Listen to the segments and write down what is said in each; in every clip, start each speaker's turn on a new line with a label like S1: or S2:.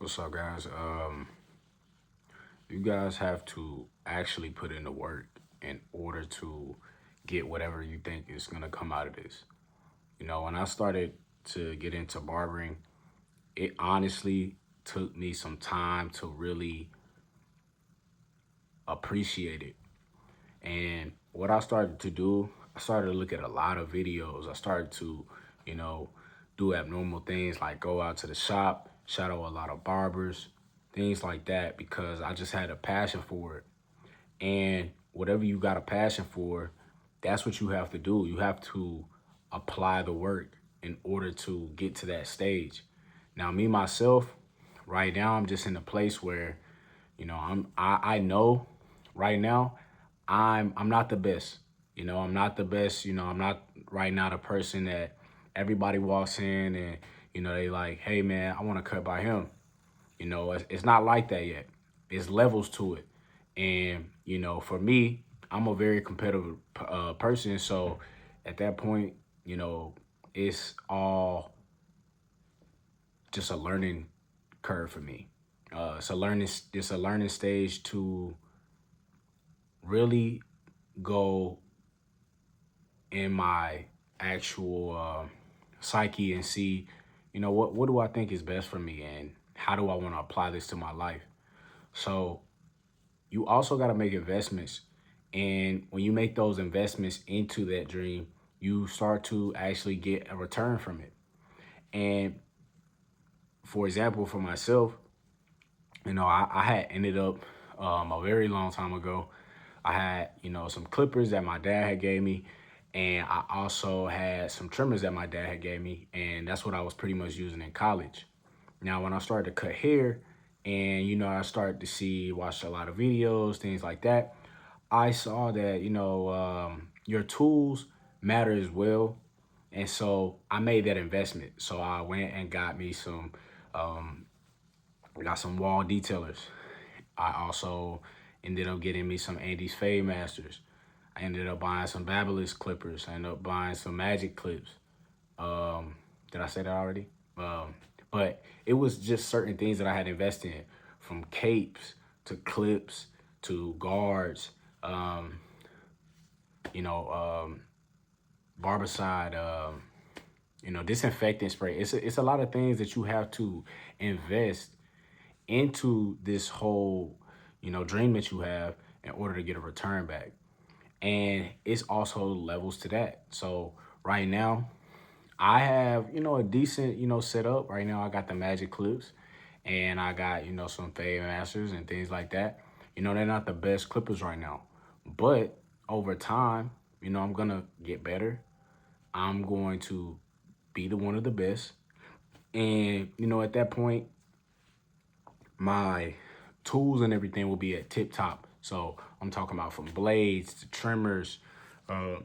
S1: What's up, guys? You guys have to actually put in the work in order to get whatever you think is gonna come out of this. When I started to get into barbering, it honestly took me some time to really appreciate it. And what I started to do, I started to look at a lot of videos. I started to, you know, do abnormal things like go out to the shop, shadow a lot of barbers, things like that, because I just had a passion for it. And whatever you got a passion for, that's what you have to do. You have to apply the work in order to get to that stage. Now, me myself, right now, I'm just in a place where, I know right now I'm not the best. I'm not the best. I'm not right now the person that everybody walks in and they like, hey man, I want to cut by him. It's not like that yet. It's levels to it. And, for me, I'm a very competitive person. So at that point, it's all just a learning curve for me. It's a learning stage to really go in my actual psyche and see, what do I think is best for me and how do I want to apply this to my life. So you also got to make investments. And when you make those investments into that dream, you start to actually get a return from it. And for example, for myself, I had ended up a very long time ago. I had, some clippers that my dad had gave me. And I also had some trimmers that my dad had gave me. And that's what I was pretty much using in college. Now, when I started to cut hair and, I started to watch a lot of videos, things like that, I saw that, your tools matter as well. And so I made that investment. So I went and got me um, got some wall detailers. I also ended up getting me some Andy's Fade Masters. I ended up buying some Babyliss clippers. I ended up buying some Magic clips. Did I say that already? But it was just certain things that I had invested in, from capes to clips to guards, um, you know, um, barbicide, disinfectant spray. It's a lot of things that you have to invest into this whole, dream that you have in order to get a return back. And it's also levels to that. So right now, I have, a decent, setup. Right now I got the Magic Clips and I got, some Fade Masters and things like that. They're not the best clippers right now. But over time, I'm gonna get better. I'm going to be the one of the best. And, at that point, my tools and everything will be at tip top. So I'm talking about from blades to trimmers, uh,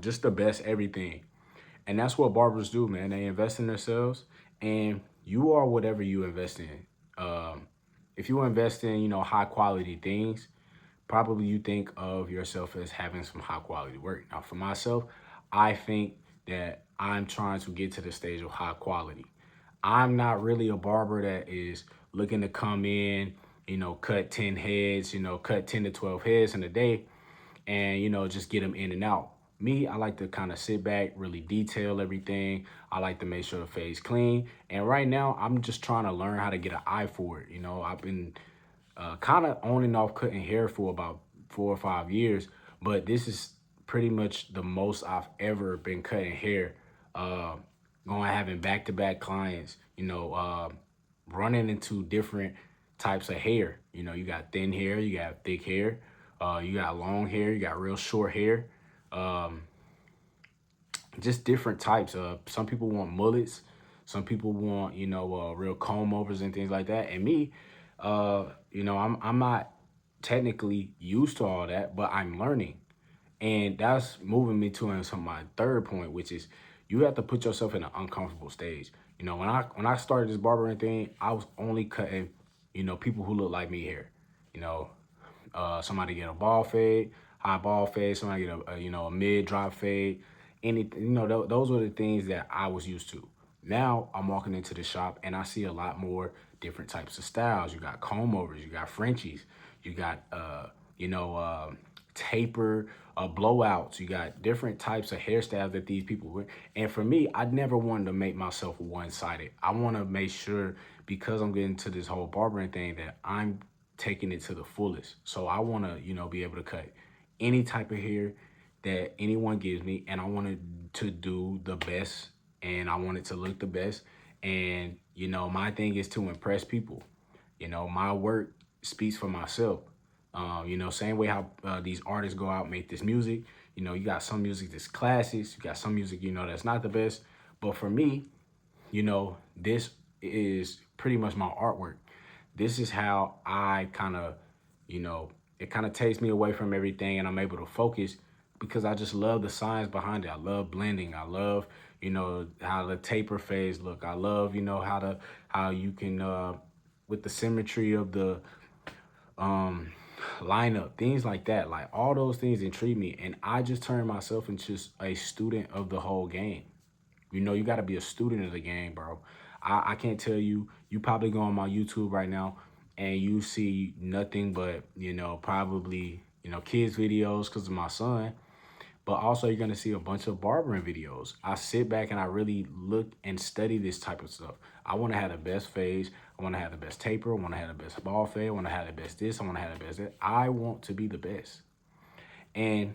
S1: just the best everything. And that's what barbers do, man. They invest in themselves, and you are whatever you invest in. If you invest in, high quality things, probably you think of yourself as having some high quality work. Now, for myself, I think that I'm trying to get to the stage of high quality. I'm not really a barber that is looking to come in, cut 10 heads, cut 10 to 12 heads in a day and, just get them in and out. Me, I like to kind of sit back, really detail everything. I like to make sure the fade's clean. And right now, I'm just trying to learn how to get an eye for it. I've been kind of on and off cutting hair for about 4 or 5 years, but this is pretty much the most I've ever been cutting hair. Uh, Going having back-to-back clients, running into different types of hair. You got thin hair, you got thick hair, you got long hair, you got real short hair. Um, just different types. Some people want mullets, some people want real comb overs and things like that. And me, I'm not technically used to all that, but I'm learning. And that's moving me to my third point, which is you have to put yourself in an uncomfortable stage. When I started this barbering thing, I was only cutting, people who look like me here. You know, somebody get a ball fade, high ball fade, somebody get a mid drop fade. Anything, those were the things that I was used to. Now I'm walking into the shop and I see a lot more different types of styles. You got comb overs, you got Frenchies, you got you know, taper blowouts. You got different types of hairstyles that these people wear. And for me, I never wanted to make myself one sided. I want to make sure because I'm getting to this whole barbering thing that I'm taking it to the fullest. So I want to, be able to cut any type of hair that anyone gives me, and I wanted to do the best, and I want it to look the best. And my thing is to impress people. My work speaks for myself. Same way how these artists go out and make this music. You got some music that's classics, you got some music that's not the best. But for me, this is pretty much my artwork. This is how I kind of, it kind of takes me away from everything and I'm able to focus because I just love the science behind it. I love blending. I love, how the taper phase look. I love, how you can, with the symmetry of the um, lineup, things like that. Like all those things intrigue me. And I just turned myself into just a student of the whole game. You got to be a student of the game, bro. I can't tell you. You probably go on my YouTube right now and you see nothing but, probably, kids' videos because of my son. But also, you're going to see a bunch of barbering videos. I sit back and I really look and study this type of stuff. I want to have the best fade. I want to have the best taper. I want to have the best ball fade. I want to have the best this. I want to have the best that. I want to be the best. And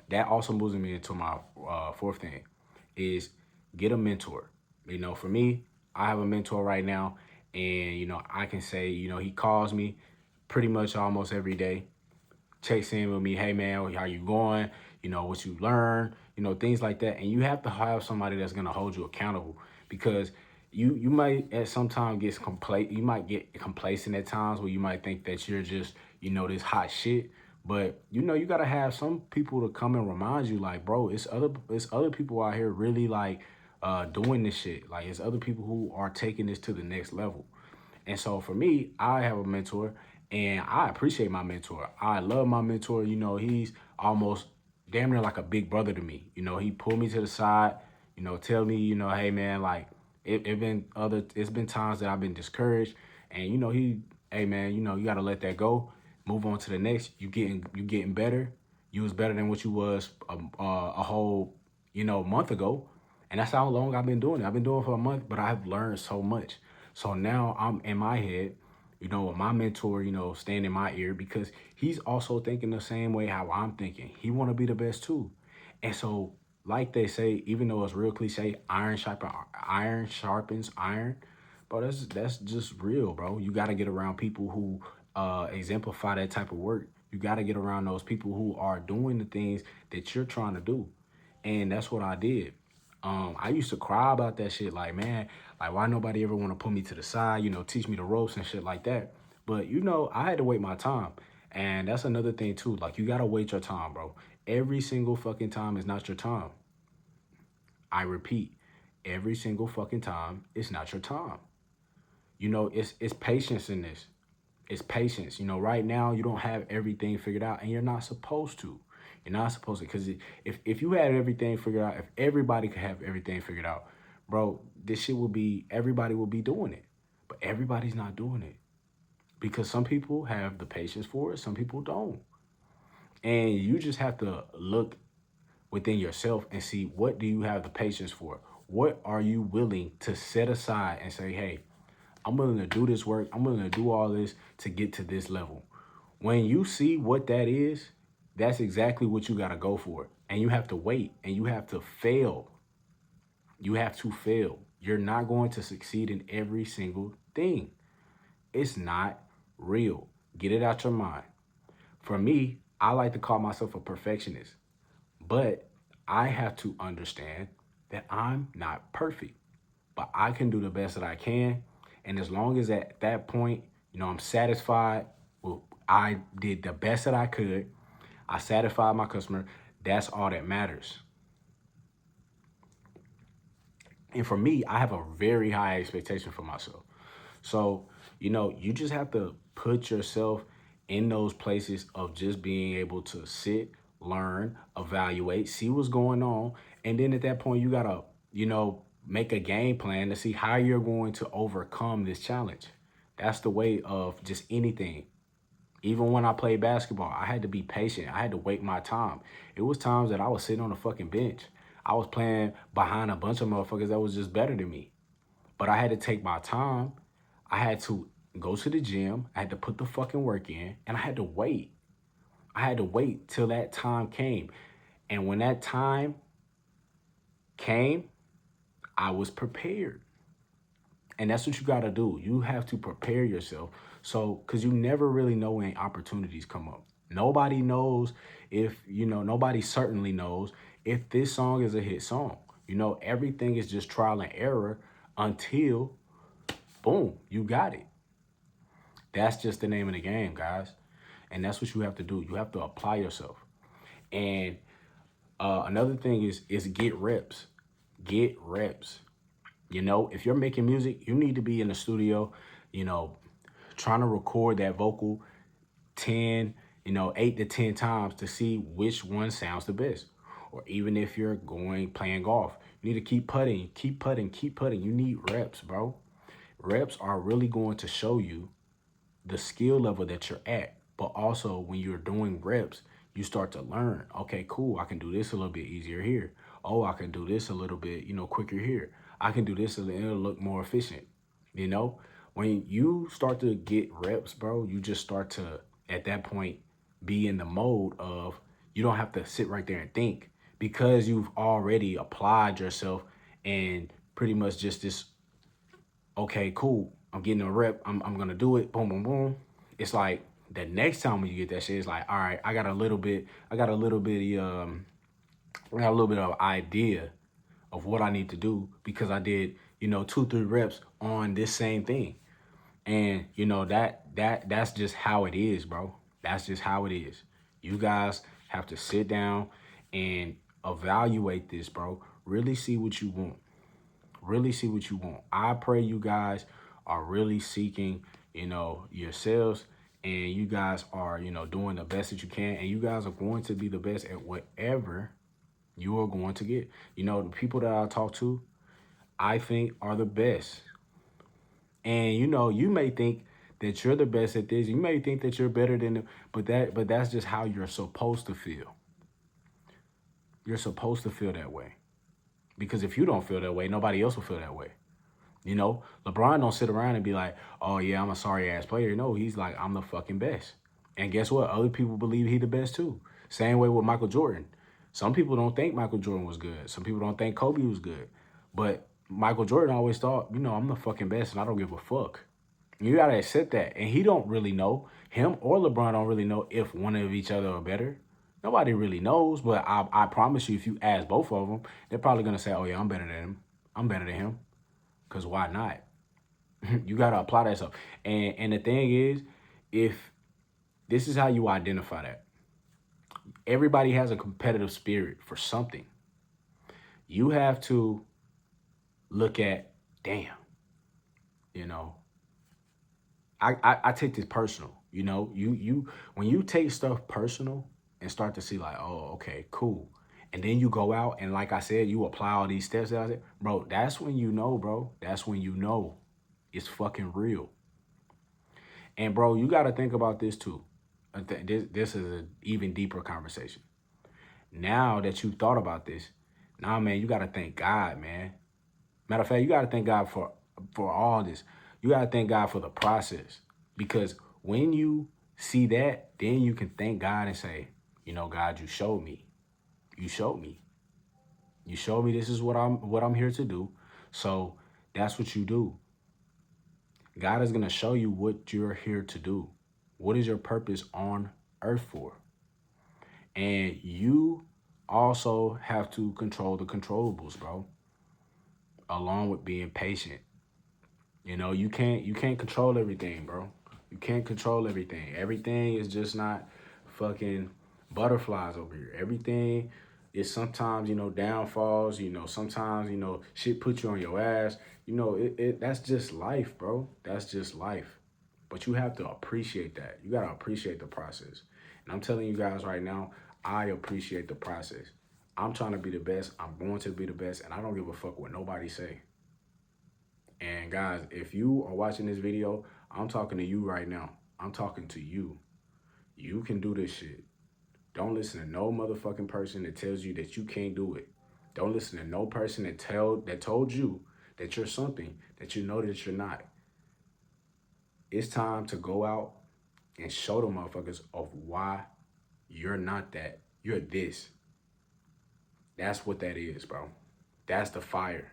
S1: that also moves me into my fourth thing is get a mentor. For me, I have a mentor right now, and I can say, he calls me pretty much almost every day, checks in with me. Hey man, how you going? What you learn, things like that. And you have to have somebody that's gonna hold you accountable because you might at some time you might get complacent at times where you might think that you're just, this hot shit. But you gotta have some people to come and remind you, like, bro, it's other people out here really like doing this shit. Like it's other people who are taking this to the next level. And so for me, I have a mentor and I appreciate my mentor. I love my mentor. He's almost damn near like a big brother to me. He pulled me to the side, tell me, hey man, like it's been times that I've been discouraged and hey man, you gotta let that go. Move on to the next. You getting better. You was better than what you was a whole, month ago. And that's how long I've been doing it. I've been doing it for a month, but I've learned so much. So now I'm in my head, with my mentor, staying in my ear because he's also thinking the same way how I'm thinking. He want to be the best too. And so, like they say, even though it's real cliche, iron sharpens iron. Bro, that's just real, bro. You got to get around people who exemplify that type of work. You got to get around those people who are doing the things that you're trying to do. And that's what I did. I used to cry about that shit. Like, man, like why nobody ever want to put me to the side, teach me the ropes and shit like that. But I had to wait my time. And that's another thing too. Like you gotta wait your time, bro. Every single fucking time is not your time. I repeat, every single fucking time is not your time. It's patience in this. It's patience. Right now you don't have everything figured out, and you're not supposed to. You're not supposed to, because if you had everything figured out, if everybody could have everything figured out, bro, this shit will be everybody will be doing it, but everybody's not doing it because some people have the patience for it, some people don't, and you just have to look within yourself and see what do you have the patience for. What are you willing to set aside and say, hey, I'm willing to do this work. I'm willing to do all this to get to this level. When you see what that is, that's exactly what you got to go for. And you have to wait and you have to fail. You have to fail. You're not going to succeed in every single thing. It's not real. Get it out your mind. For me, I like to call myself a perfectionist, but I have to understand that I'm not perfect, but I can do the best that I can. And as long as at that point, I'm satisfied, well, I did the best that I could, I satisfied my customer, that's all that matters. And for me, I have a very high expectation for myself. So, you just have to put yourself in those places of just being able to sit, learn, evaluate, see what's going on. And then at that point, you got to, make a game plan to see how you're going to overcome this challenge. That's the way of just anything. Even when I played basketball, I had to be patient. I had to wait my time. It was times that I was sitting on the fucking bench. I was playing behind a bunch of motherfuckers that was just better than me. But I had to take my time. I had to go to the gym. I had to put the fucking work in. And I had to wait. I had to wait till that time came. And when that time came, I was prepared. And that's what you got to do. You have to prepare yourself. So, because you never really know when opportunities come up. Nobody knows if, nobody certainly knows if this song is a hit song. Everything is just trial and error until, boom, you got it. That's just the name of the game, guys. And that's what you have to do. You have to apply yourself. And another thing is get reps. Get reps. If you're making music, you need to be in the studio, you know, trying to record that vocal 10, 8 to 10 times to see which one sounds the best. Or even if you're playing golf, you need to keep putting, keep putting, keep putting. You need reps, bro. Reps are really going to show you the skill level that you're at. But also when you're doing reps, you start to learn, okay, cool, I can do this a little bit easier here. Oh, I can do this a little bit, quicker here. I can do this and it'll look more efficient. You know, when you start to get reps, bro, you just start to, at that point, be in the mode of you don't have to sit right there and think because you've already applied yourself and pretty much just this, okay, cool, I'm getting a rep, I'm gonna do it, boom, boom, boom. It's like the next time when you get that shit, it's like, all right, I got a little bit, I got a little bit of idea of what I need to do because I did, 2, 3 reps on this same thing. And that's just how it is, bro. That's just how it is. You guys have to sit down and evaluate this, bro. Really see what you want. Really see what you want. I pray you guys are really seeking, yourselves, and you guys are, doing the best that you can, and you guys are going to be the best at whatever you are going to get. The people that I talk to, I think are the best. And you may think that you're the best at this. You may think that you're better than them, but that's just how you're supposed to feel. You're supposed to feel that way. Because if you don't feel that way, nobody else will feel that way. LeBron don't sit around and be like, oh yeah, I'm a sorry ass player. No, he's like, I'm the fucking best. And guess what? Other people believe he the best too. Same way with Michael Jordan. Some people don't think Michael Jordan was good. Some people don't think Kobe was good. But Michael Jordan always thought, I'm the fucking best and I don't give a fuck. You gotta accept that. And he don't really know. Him or LeBron don't really know if one of each other are better. Nobody really knows, but I promise you, if you ask both of them, they're probably gonna say, "Oh yeah, I'm better than him. I'm better than him." Cause why not? You gotta apply that stuff. And the thing is, if this is how you identify that, everybody has a competitive spirit for something. You have to look at, damn, you know, I take this personal. You when you take stuff personal and start to see like, oh, okay, cool. And then you go out and like I said, you apply all these steps that I said, bro, that's when you know, bro. That's when you know it's fucking real. And bro, you gotta think about this too. This is an even deeper conversation. Now that you've thought about this, now man, you gotta thank God, man. Matter of fact, you gotta thank God for all this. You gotta thank God for the process. Because when you see that, then you can thank God and say, God, you showed me. You showed me. You showed me this is what I'm here to do. So that's what you do. God is gonna show you what you're here to do. What is your purpose on earth for? And you also have to control the controllables, bro. Along with being patient. You can't control everything, bro. You can't control everything. Everything is just not fucking butterflies over here. Everything is sometimes, downfalls, sometimes, shit put you on your ass. That's just life, bro. That's just life. But you have to appreciate that. You gotta appreciate the process. And I'm telling you guys right now, I appreciate the process. I'm trying to be the best. I'm going to be the best, and I don't give a fuck what nobody say. And guys, if you are watching this video, I'm talking to you right now. I'm talking to you. You can do this shit. Don't listen to no motherfucking person that tells you that you can't do it. Don't listen to no person that told you that you're something that you know that you're not. It's time to go out and show the motherfuckers of why you're not that. You're this. That's what that is, bro. That's the fire.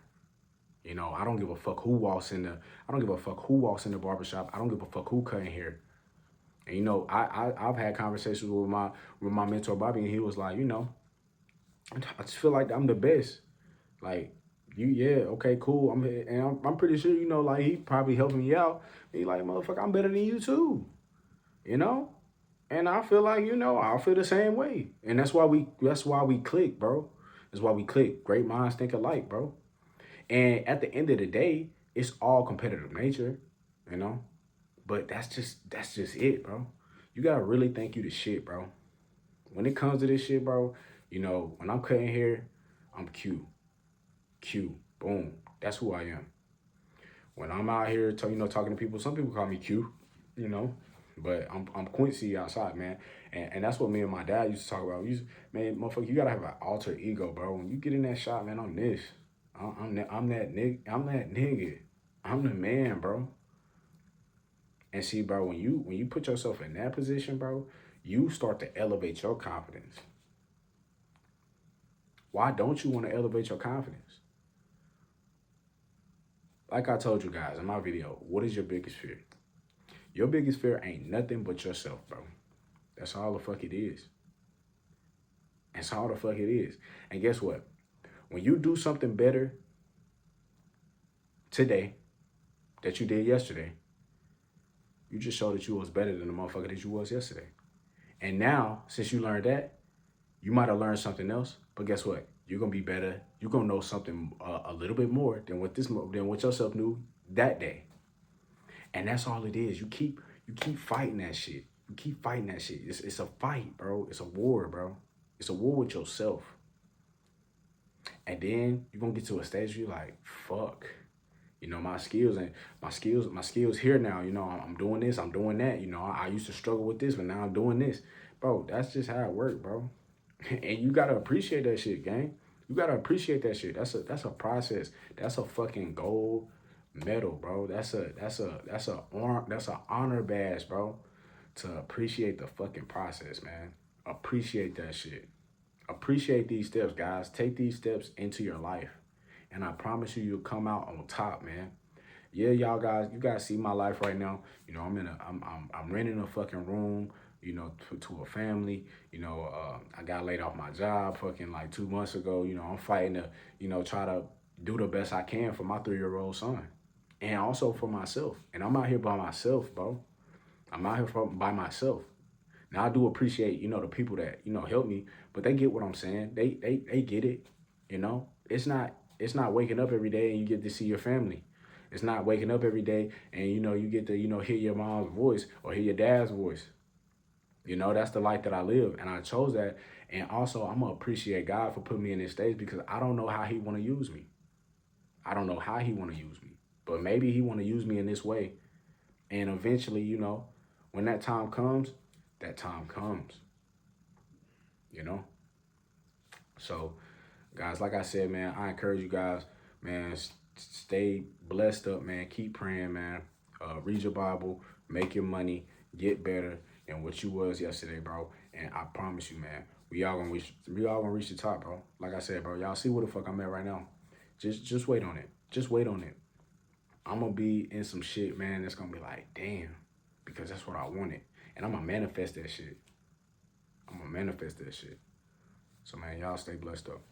S1: You know, I don't give a fuck who walks in the I don't give a fuck who walks in the barbershop. I don't give a fuck who cutting hair. And you know, I've had conversations with my mentor Bobby, and he was like, you know, I just feel like I'm the best. Like, yeah, okay, cool. I'm pretty sure, you know, like he probably helping me out. He like, motherfucker, I'm better than you too. You know? And I feel like, you know, I feel the same way. And that's why we click, bro. That's why we click. Great minds think alike, bro. And at the end of the day, it's all competitive nature, you know? But that's just it, bro. You gotta really think you the shit, bro. When it comes to this shit, bro, you know, when I'm cutting hair, I'm Q. Q. Boom. That's who I am. When I'm out here, talking to people, some people call me Q, you know, but I'm Quincy outside, man. And that's what me and my dad used to talk about. Man, motherfucker, you gotta have an alter ego, bro. When you get in that shot, man, I'm this. I'm that nigga. I'm that nigga. I'm the man, bro. And see, bro, when you put yourself in that position, bro, you start to elevate your confidence. Why don't you want to elevate your confidence? Like I told you guys in my video, what is your biggest fear? Your biggest fear ain't nothing but yourself, bro. That's all the fuck it is. That's all the fuck it is. And guess what? When you do something better today that you did yesterday, you just showed that you was better than the motherfucker that you was yesterday. And now, since you learned that, you might have learned something else. But guess what? You're gonna be better. You're gonna know something a little bit more than what yourself knew that day. And that's all it is. You keep fighting that shit. You keep fighting that shit. It's a fight, bro. It's a war, bro. It's a war with yourself. And then you're gonna get to a stage where you're like, fuck. You know, my skills here now. You know, I'm doing this, I'm doing that. You know, I used to struggle with this, but now I'm doing this. Bro, that's just how it works, bro. And you gotta appreciate that shit, gang. You gotta appreciate that shit. That's a process. That's a fucking gold medal, bro. That's a honor badge, bro. To appreciate the fucking process, man. Appreciate that shit. Appreciate these steps, guys. Take these steps into your life. And I promise you, you'll come out on top, man. Yeah, you guys see my life right now. You know, I'm renting a fucking room, you know, to a family. You know, I got laid off my job fucking like 2 months ago. You know, I'm fighting to, you know, try to do the best I can for my 3-year-old son. And also for myself. And I'm out here by myself, bro. I'm out here by myself. Now I do appreciate, you know, the people that, you know, help me, but they get what I'm saying. They get it, you know. It's not waking up every day and you get to see your family. It's not waking up every day and, you know, you get to, you know, hear your mom's voice or hear your dad's voice. You know, that's the life that I live, and I chose that. And also, I'm gonna appreciate God for putting me in this stage because I don't know how He want to use me. I don't know how He want to use me, but maybe He want to use me in this way. And eventually, you know, when that time comes, that time comes. You know. So, guys, like I said, man, I encourage you guys, man, stay blessed up, man. Keep praying, man. Read your Bible, make your money, get better than what you was yesterday, bro. And I promise you, man, we all gonna reach the top, bro. Like I said, bro, y'all see where the fuck I'm at right now. Just wait on it. Just wait on it. I'm gonna be in some shit, man, that's gonna be like, damn, because that's what I wanted. And I'm gonna manifest that shit. I'm gonna manifest that shit. So, man, y'all stay blessed up.